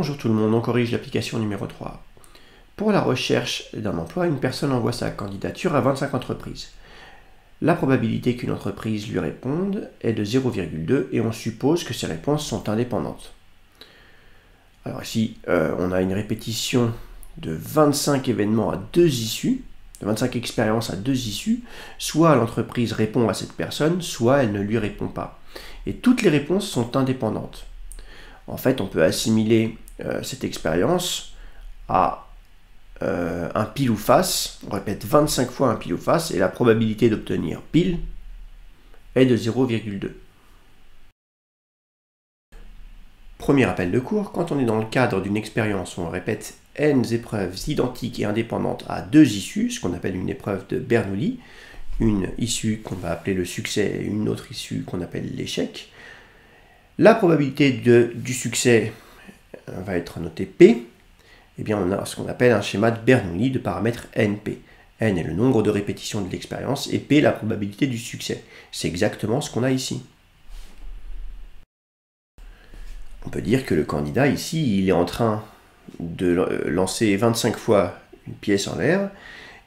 Bonjour tout le monde, on corrige l'application numéro 3. Pour la recherche d'un emploi, une personne envoie sa candidature à 25 entreprises. La probabilité qu'une entreprise lui réponde est de 0,2 et on suppose que ces réponses sont indépendantes. Alors ici, on a une répétition de 25 événements à deux issues, de 25 expériences à deux issues, soit l'entreprise répond à cette personne, soit elle ne lui répond pas. Et toutes les réponses sont indépendantes. En fait, on peut assimiler cette expérience à un pile ou face. On répète 25 fois un pile ou face et la probabilité d'obtenir pile est de 0,2. Premier rappel de cours, quand on est dans le cadre d'une expérience où on répète n épreuves identiques et indépendantes à deux issues, ce qu'on appelle une épreuve de Bernoulli, une issue qu'on va appeler le succès et une autre issue qu'on appelle l'échec, la probabilité du succès va être notée P, et bien on a ce qu'on appelle un schéma de Bernoulli de paramètres NP. N est le nombre de répétitions de l'expérience et P la probabilité du succès. C'est exactement ce qu'on a ici. On peut dire que le candidat ici, il est en train de lancer 25 fois une pièce en l'air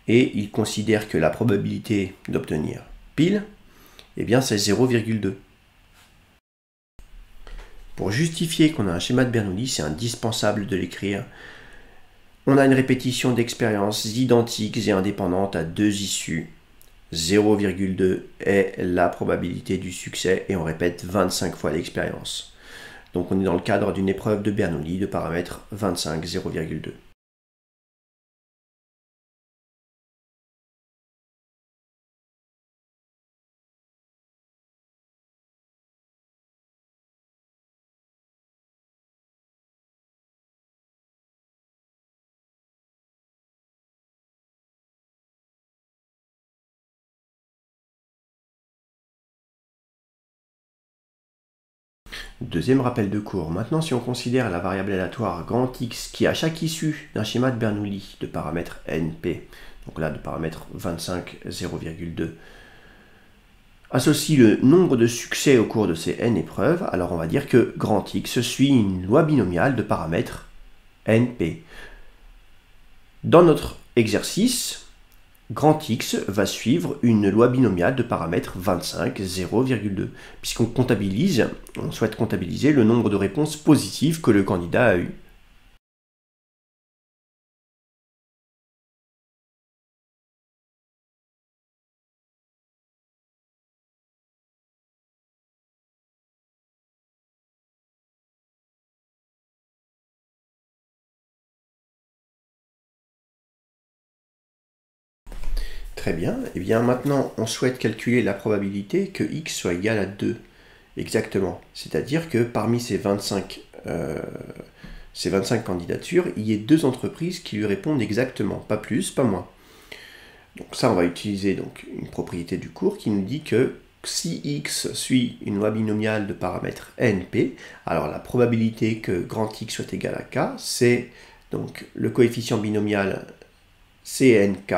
et il considère que la probabilité d'obtenir pile, eh bien c'est 0,2. Pour justifier qu'on a un schéma de Bernoulli, c'est indispensable de l'écrire. On a une répétition d'expériences identiques et indépendantes à deux issues. 0,2 est la probabilité du succès et on répète 25 fois l'expérience. Donc on est dans le cadre d'une épreuve de Bernoulli de paramètre 25, 0,2. Deuxième rappel de cours. Maintenant, si on considère la variable aléatoire grand X qui, à chaque issue d'un schéma de Bernoulli de paramètre NP, donc là de paramètre 25, 0,2, associe le nombre de succès au cours de ces n épreuves, alors on va dire que grand X suit une loi binomiale de paramètre NP. Dans notre exercice, grand X va suivre une loi binomiale de paramètre 25, 0,2, puisqu'on comptabilise, on souhaite comptabiliser le nombre de réponses positives que le candidat a eues. Très bien, et bien maintenant on souhaite calculer la probabilité que x soit égal à 2, exactement. C'est-à-dire que parmi ces 25 candidatures, il y ait deux entreprises qui lui répondent exactement, pas plus, pas moins. Donc ça, on va utiliser donc une propriété du cours qui nous dit que si x suit une loi binomiale de paramètre np, alors la probabilité que grand X soit égal à k, c'est donc le coefficient binomial CNK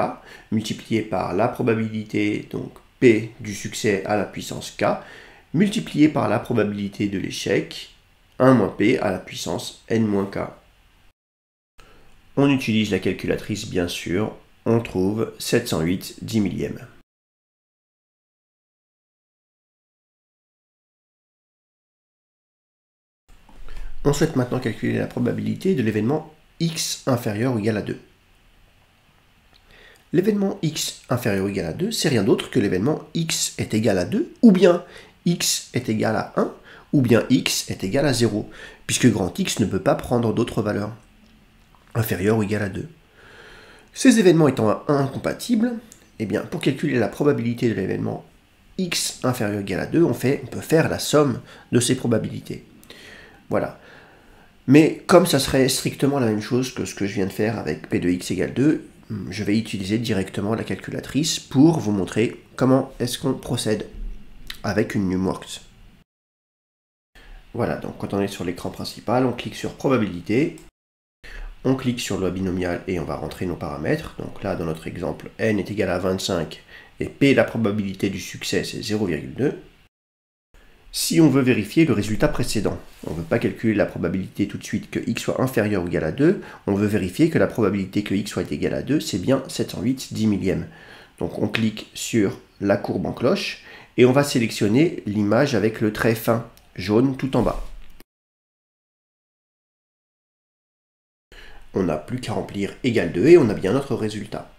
multiplié par la probabilité donc P du succès à la puissance K multiplié par la probabilité de l'échec 1 moins P à la puissance N moins K. On utilise la calculatrice bien sûr, on trouve 708 10 millièmes. On souhaite maintenant calculer la probabilité de l'événement x inférieur ou égal à 2. L'événement x inférieur ou égal à 2, c'est rien d'autre que l'événement x est égal à 2, ou bien x est égal à 1, ou bien x est égal à 0, puisque grand X ne peut pas prendre d'autres valeurs inférieures ou égales à 2. Ces événements étant incompatibles, eh bien, pour calculer la probabilité de l'événement x inférieur ou égal à 2, on peut faire la somme de ces probabilités. Voilà. Mais comme ça serait strictement la même chose que ce que je viens de faire avec P de x égale 2, je vais utiliser directement la calculatrice pour vous montrer comment est-ce qu'on procède avec une NumWorks. Voilà, donc quand on est sur l'écran principal, on clique sur probabilité, on clique sur loi binomiale et on va rentrer nos paramètres. Donc là, dans notre exemple, n est égal à 25 et p, la probabilité du succès, c'est 0,2. Si on veut vérifier le résultat précédent, on ne veut pas calculer la probabilité tout de suite que x soit inférieur ou égal à 2, on veut vérifier que la probabilité que x soit égal à 2, c'est bien 708 10 millièmes. Donc on clique sur la courbe en cloche et on va sélectionner l'image avec le trait fin, jaune tout en bas. On n'a plus qu'à remplir égal 2 et on a bien notre résultat.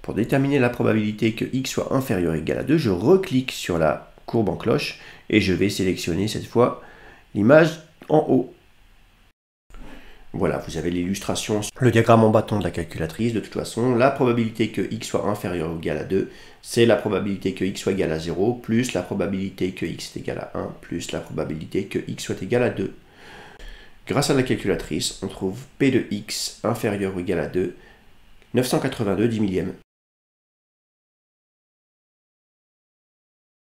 Pour déterminer la probabilité que x soit inférieur ou égal à 2, je reclique sur la courbe en cloche et je vais sélectionner cette fois l'image en haut. Voilà, vous avez l'illustration, le diagramme en bâton de la calculatrice. De toute façon, la probabilité que x soit inférieur ou égal à 2, c'est la probabilité que x soit égal à 0, plus la probabilité que x est égal à 1, plus la probabilité que x soit égal à 2. Grâce à la calculatrice, on trouve P de x inférieur ou égal à 2, 982 10 millièmes.